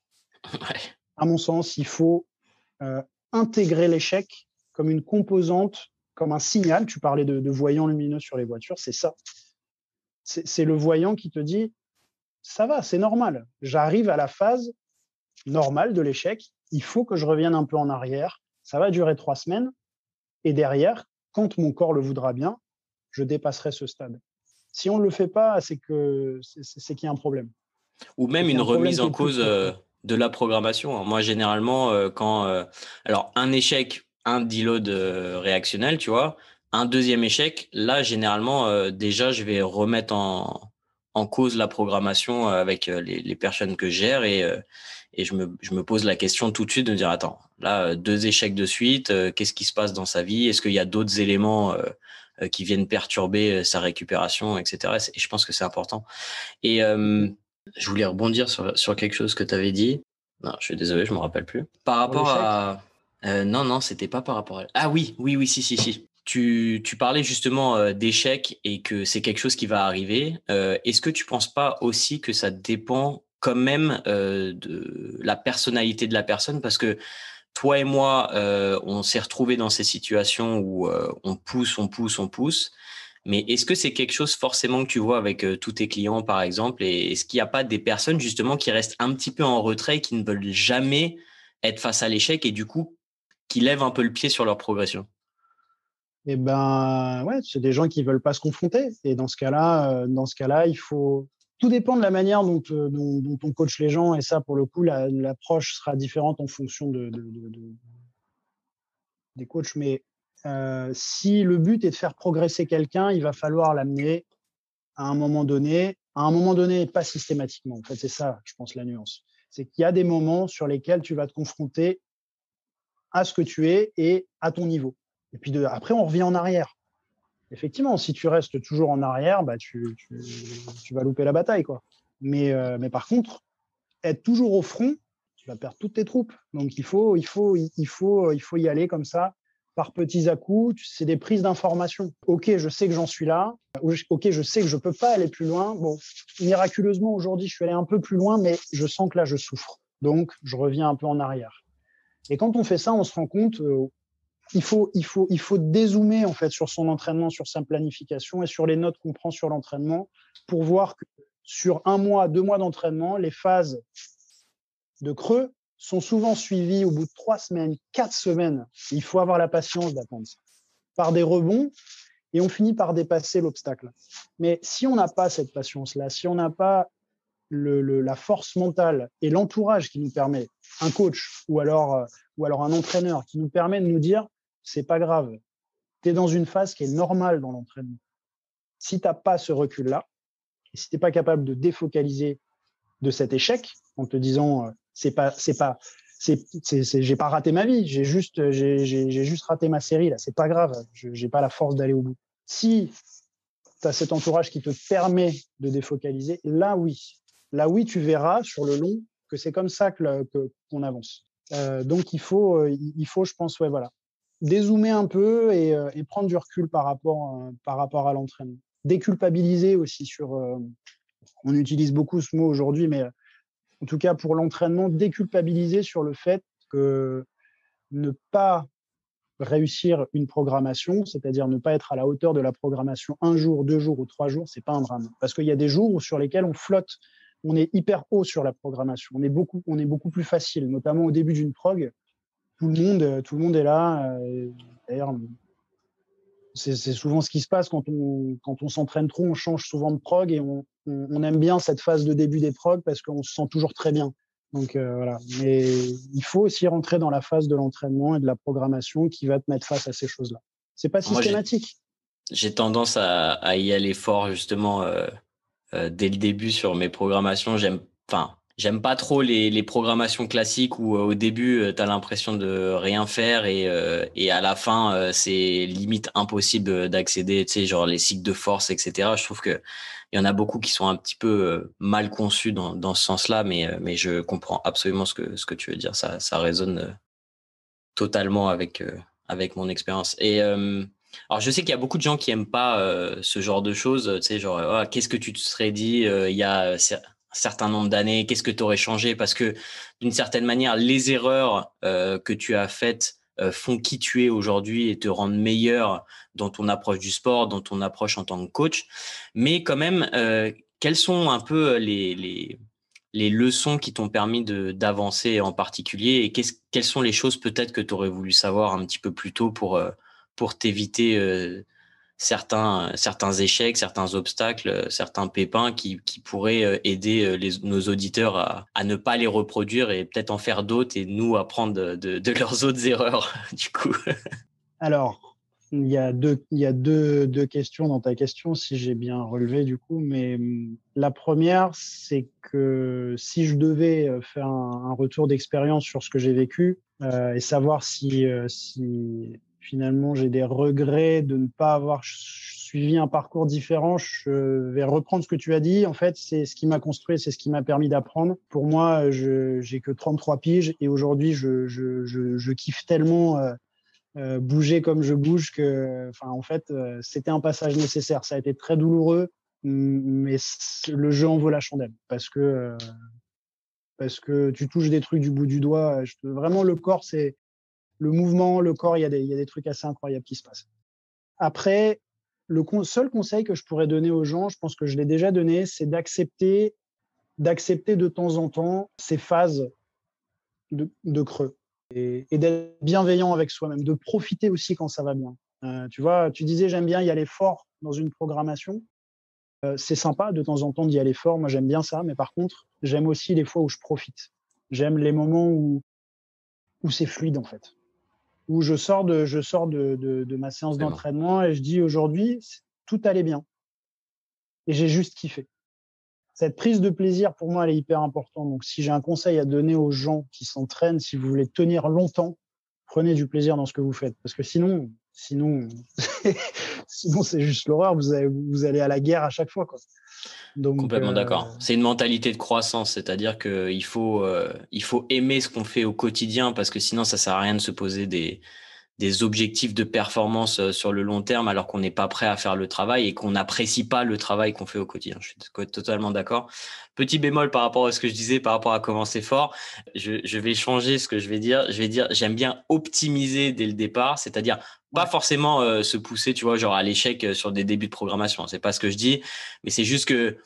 Ouais. À mon sens, il faut intégrer l'échec comme une composante, comme un signal. Tu parlais de voyants lumineux sur les voitures, c'est ça. C'est le voyant qui te dit, ça va, c'est normal. J'arrive à la phase normale de l'échec. Il faut que je revienne un peu en arrière. Ça va durer 3 semaines. Et derrière, quand mon corps le voudra bien, je dépasserai ce stade. Si on ne le fait pas, c'est qu'il y a un problème. Ou C'est même qu'il y une a un problème remise qui en est plus cause profond. de la programmation. Moi, généralement, alors un échec, un deload réactionnel, tu vois, un deuxième échec, là, généralement, déjà, je vais remettre en cause la programmation avec les personnes que je gère et je me pose la question tout de suite de me dire, attends, là, 2 échecs de suite, qu'est-ce qui se passe dans sa vie? Est-ce qu'il y a d'autres éléments qui viennent perturber sa récupération, etc. Et je pense que c'est important. Et je voulais rebondir sur quelque chose que tu avais dit. Non, je suis désolé, je me rappelle plus. Par Sur rapport l'échec, à non, non, c'était pas par rapport à ah oui, oui, oui, si, si, si. Tu parlais justement d'échecs et que c'est quelque chose qui va arriver. Est-ce que tu penses pas aussi que ça dépend quand même de la personnalité de la personne? Parce que toi et moi, on s'est retrouvés dans ces situations où on pousse, on pousse, on pousse. Mais est-ce que c'est quelque chose forcément que tu vois avec tous tes clients, par exemple? Et est-ce qu'il n'y a pas des personnes justement qui restent un petit peu en retrait, qui ne veulent jamais être face à l'échec et du coup qui lèvent un peu le pied sur leur progression? eh ben, ouais, c'est des gens qui veulent pas se confronter. Et dans ce cas-là, il faut. Tout dépend de la manière dont on coach les gens. Et ça, pour le coup, l'approche sera différente en fonction des coachs. Mais si le but est de faire progresser quelqu'un, il va falloir l'amener à un moment donné, pas systématiquement. En fait, c'est ça, je pense, la nuance. C'est qu'il y a des moments sur lesquels tu vas te confronter à ce que tu es et à ton niveau. Et puis après, on revient en arrière. Effectivement, si tu restes toujours en arrière, tu vas louper la bataille, quoi. Mais par contre, être toujours au front, tu vas perdre toutes tes troupes. Donc il faut y aller comme ça, par petits à-coups. C'est des prises d'informations. Ok, je sais que j'en suis là. Ok, je sais que je peux pas aller plus loin. Bon, miraculeusement aujourd'hui, je suis allé un peu plus loin, mais je sens que là, je souffre. Donc, je reviens un peu en arrière. Et quand on fait ça, on se rend compte, il faut dézoomer en fait sur son entraînement, sur sa planification et sur les notes qu'on prend sur l'entraînement pour voir que sur 1 mois, 2 mois d'entraînement, les phases de creux sont souvent suivies au bout de 3 semaines, 4 semaines. Il faut avoir la patience d'attendre ça. Par des rebonds, et on finit par dépasser l'obstacle. Mais si on n'a pas cette patience-là, si on n'a pas la force mentale et l'entourage qui nous permet, un coach ou alors un entraîneur qui nous permet de nous dire c'est pas grave, tu es dans une phase qui est normale dans l'entraînement. Si tu n'as pas ce recul-là, et si tu n'es pas capable de défocaliser de cet échec en te disant j'ai pas raté ma vie, j'ai juste raté ma série là, c'est pas grave, j'ai pas la force d'aller au bout. Si tu as cet entourage qui te permet de défocaliser, là oui, tu verras sur le long que c'est comme ça qu'on avance. Donc il faut, je pense, dézoomer un peu et prendre du recul par rapport à l'entraînement. Déculpabiliser aussi on utilise beaucoup ce mot aujourd'hui, mais en tout cas pour l'entraînement, déculpabiliser sur le fait que ne pas réussir une programmation, c'est-à-dire ne pas être à la hauteur de la programmation 1 jour, 2 jours ou 3 jours, c'est pas un drame. Parce qu'il y a des jours sur lesquels on flotte, on est hyper haut sur la programmation, on est beaucoup plus facile, notamment au début d'une prog. Tout le monde est là. D'ailleurs, c'est souvent ce qui se passe quand on s'entraîne trop, on change souvent de prog et on aime bien cette phase de début des prog parce qu'on se sent toujours très bien. Donc voilà. Mais il faut aussi rentrer dans la phase de l'entraînement et de la programmation qui va te mettre face à ces choses-là. C'est pas systématique. Moi, j'ai tendance à y aller fort justement dès le début sur mes programmations. J'aime pas trop les programmations classiques où au début tu as l'impression de rien faire et à la fin c'est limite impossible d'accéder, tu sais, genre les cycles de force, etc. Je trouve que il y en a beaucoup qui sont un petit peu mal conçus dans ce sens-là, mais je comprends absolument ce que tu veux dire. Ça résonne totalement avec mon expérience. Et alors je sais qu'il y a beaucoup de gens qui aiment pas ce genre de choses, tu sais, genre qu'est-ce que tu te serais dit il y a un certain nombre d'années, qu'est-ce que tu aurais changé, parce que d'une certaine manière les erreurs que tu as faites font qui tu es aujourd'hui et te rendent meilleur dans ton approche du sport, dans ton approche en tant que coach. Mais quand même, quels sont un peu les leçons qui t'ont permis d'avancer en particulier, et quelles sont les choses peut-être que tu aurais voulu savoir un petit peu plus tôt pour t'éviter certains échecs, certains obstacles, certains pépins qui pourraient aider nos auditeurs à ne pas les reproduire et peut-être en faire d'autres et nous apprendre de leurs autres erreurs du coup. Alors, il y a deux questions dans ta question, si j'ai bien relevé du coup. Mais la première, c'est que si je devais faire un retour d'expérience sur ce que j'ai vécu et savoir si finalement j'ai des regrets de ne pas avoir suivi un parcours différent, je vais reprendre ce que tu as dit. En fait, c'est ce qui m'a construit, c'est ce qui m'a permis d'apprendre. Pour moi, j'ai que 33 piges et aujourd'hui, je kiffe tellement bouger comme je bouge que, en fait, c'était un passage nécessaire. Ça a été très douloureux, mais le jeu en vaut la chandelle parce que tu touches des trucs du bout du doigt. Vraiment, le corps, c'est le mouvement, le corps, il y a des trucs assez incroyables qui se passent. Après, le seul conseil que je pourrais donner aux gens, je pense que je l'ai déjà donné, c'est d'accepter de temps en temps ces phases de creux et d'être bienveillant avec soi-même, de profiter aussi quand ça va bien. Tu vois, tu disais j'aime bien y aller fort dans une programmation. C'est sympa de temps en temps d'y aller fort, moi j'aime bien ça, mais par contre, j'aime aussi les fois où je profite. J'aime les moments où c'est fluide en fait. Où je sors de ma séance d'entraînement et je dis aujourd'hui, tout allait bien. Et j'ai juste kiffé. Cette prise de plaisir, pour moi, elle est hyper importante. Donc, si j'ai un conseil à donner aux gens qui s'entraînent, si vous voulez tenir longtemps, prenez du plaisir dans ce que vous faites. Parce que sinon c'est juste l'horreur. Vous allez à la guerre à chaque fois, quoi. Donc, complètement d'accord. C'est une mentalité de croissance, c'est-à-dire qu'il faut aimer ce qu'on fait au quotidien parce que sinon ça sert à rien de se poser des objectifs de performance sur le long terme alors qu'on n'est pas prêt à faire le travail et qu'on n'apprécie pas le travail qu'on fait au quotidien. Je suis totalement d'accord. Petit bémol par rapport à ce que je disais, par rapport à commencer fort, je vais changer ce que je vais dire. Je vais dire, j'aime bien optimiser dès le départ, c'est-à-dire pas forcément se pousser, tu vois, genre à l'échec sur des débuts de programmation. C'est pas ce que je dis, mais c'est juste que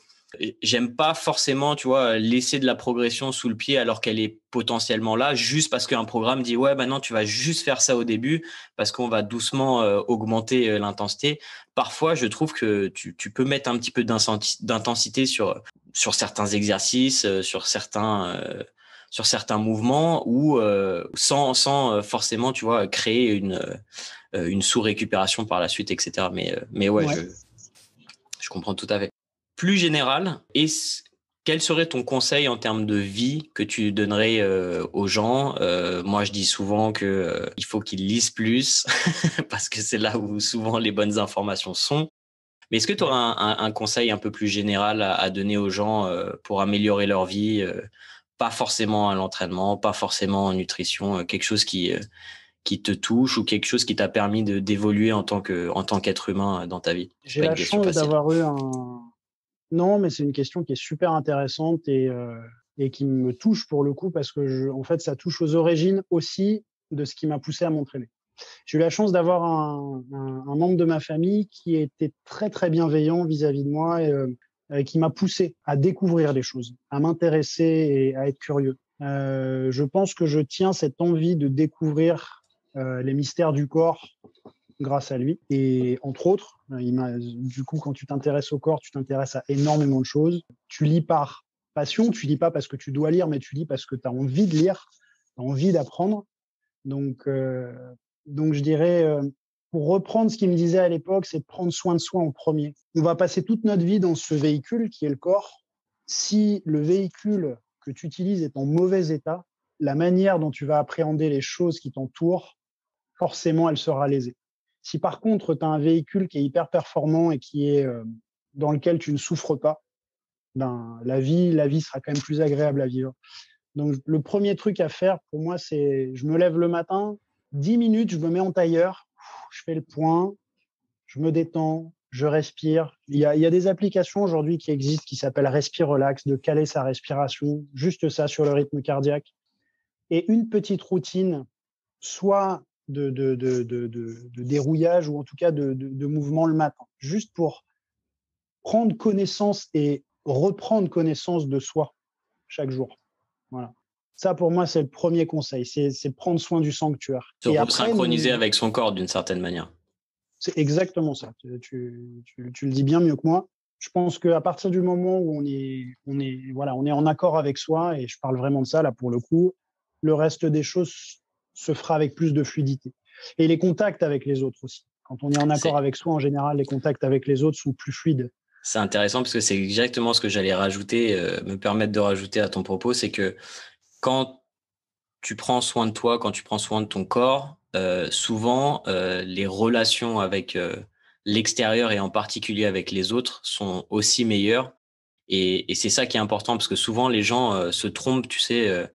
J'aime pas forcément, tu vois, laisser de la progression sous le pied alors qu'elle est potentiellement là, juste parce qu'un programme dit ouais, maintenant tu vas juste faire ça au début parce qu'on va doucement augmenter l'intensité. Parfois, je trouve que tu peux mettre un petit peu d'intensité sur certains exercices, sur certains mouvements ou sans forcément, tu vois, créer une sous-récupération par la suite, etc. Mais ouais, Ouais. je comprends tout à fait. Plus général, quel serait ton conseil en termes de vie que tu donnerais aux gens? Moi, je dis souvent que il faut qu'ils lisent plus parce que c'est là où souvent les bonnes informations sont. Mais est-ce que tu auras un conseil un peu plus général à donner aux gens pour améliorer leur vie, pas forcément à l'entraînement, pas forcément en nutrition, quelque chose qui te touche ou quelque chose qui t'a permis d'évoluer en tant qu'être humain dans ta vie? C'est J'ai pas la une question chance facile. d'avoir eu Non, mais c'est une question qui est super intéressante et qui me touche pour le coup parce que en fait, ça touche aux origines aussi de ce qui m'a poussé à m'entraîner. J'ai eu la chance d'avoir un membre de ma famille qui était très très bienveillant vis-à-vis de moi et qui m'a poussé à découvrir des choses, à m'intéresser et à être curieux. Je pense que je tiens cette envie de découvrir les mystères du corps grâce à lui. Et entre autres, du coup, quand tu t'intéresses au corps, tu t'intéresses à énormément de choses. Tu lis par passion, tu lis pas parce que tu dois lire, mais tu lis parce que tu as envie de lire, tu as envie d'apprendre. Donc, euh, donc je dirais, pour reprendre ce qu'il me disait à l'époque, c'est de prendre soin de soi en premier. On va passer toute notre vie dans ce véhicule qui est le corps. Si le véhicule que tu utilises est en mauvais état, la manière dont tu vas appréhender les choses qui t'entourent, forcément, elle sera lésée. Si par contre, tu as un véhicule qui est hyper performant et qui est dans lequel tu ne souffres pas, ben, la vie sera quand même plus agréable à vivre. Donc, le premier truc à faire pour moi, c'est je me lève le matin, 10 minutes, je me mets en tailleur, je fais le point, je me détends, je respire. Il y a des applications aujourd'hui qui existent qui s'appellent Respire Relax, de caler sa respiration, juste ça sur le rythme cardiaque. Et une petite routine, soit de dérouillage ou en tout cas de mouvement le matin, juste pour prendre connaissance et reprendre connaissance de soi chaque jour. Voilà. Ça, pour moi, c'est le premier conseil, c'est prendre soin du sanctuaire. Se Et après, synchroniser avec son corps d'une certaine manière. c'est exactement ça. Tu le dis bien mieux que moi. Je pense qu'à partir du moment où on est en accord avec soi, et je parle vraiment de ça là pour le coup, le reste des choses se fera avec plus de fluidité. Et les contacts avec les autres aussi. Quand on est en accord C'est avec soi, en général, les contacts avec les autres sont plus fluides. c'est intéressant parce que c'est exactement ce que j'allais rajouter, me permettre de rajouter à ton propos, c'est que quand tu prends soin de toi, quand tu prends soin de ton corps, souvent les relations avec l'extérieur et en particulier avec les autres sont aussi meilleures. Et c'est ça qui est important parce que souvent les gens se trompent, tu sais,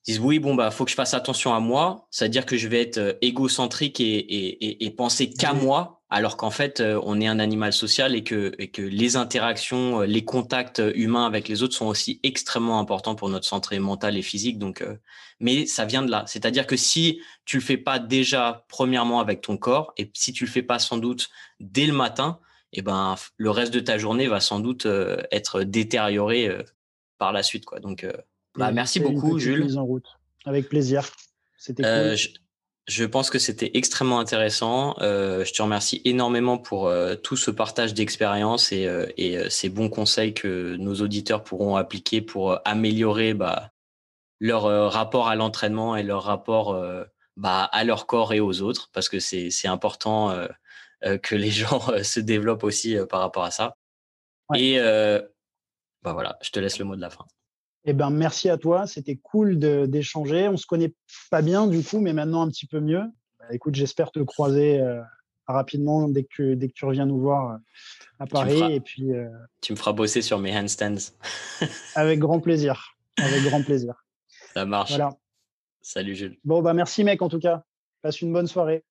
disent oui, bon, bah, faut que je fasse attention à moi. C'est-à-dire que je vais être égocentrique et penser qu'à Oui, moi, alors qu'en fait, on est un animal social et que les interactions, les contacts humains avec les autres sont aussi extrêmement importants pour notre santé mentale et physique. Donc, mais ça vient de là. C'est-à-dire que si tu le fais pas déjà, premièrement, avec ton corps, et si tu le fais pas sans doute dès le matin, et ben, le reste de ta journée va sans doute être détérioré par la suite, quoi. Donc, bah, merci c'est une beaucoup, petite Jules. mise en route. Avec plaisir. C'était Euh, cool. je, je pense que c'était extrêmement intéressant. Je te remercie énormément pour tout ce partage d'expérience et ces bons conseils que nos auditeurs pourront appliquer pour améliorer leur rapport à l'entraînement et leur rapport à leur corps et aux autres, parce que c'est important que les gens se développent aussi par rapport à ça. Ouais. Et voilà, je te laisse le mot de la fin. Eh ben, merci à toi. C'était cool d'échanger. On se connaît pas bien du coup, mais maintenant un petit peu mieux. Bah, écoute, j'espère te croiser rapidement dès que tu reviens nous voir à Tu me Paris. Et feras, puis, tu me feras bosser sur mes handstands. avec grand plaisir. Avec grand plaisir. Ça marche. Voilà. Salut Jules. Bon, bah, merci mec en tout cas. Passe une bonne soirée.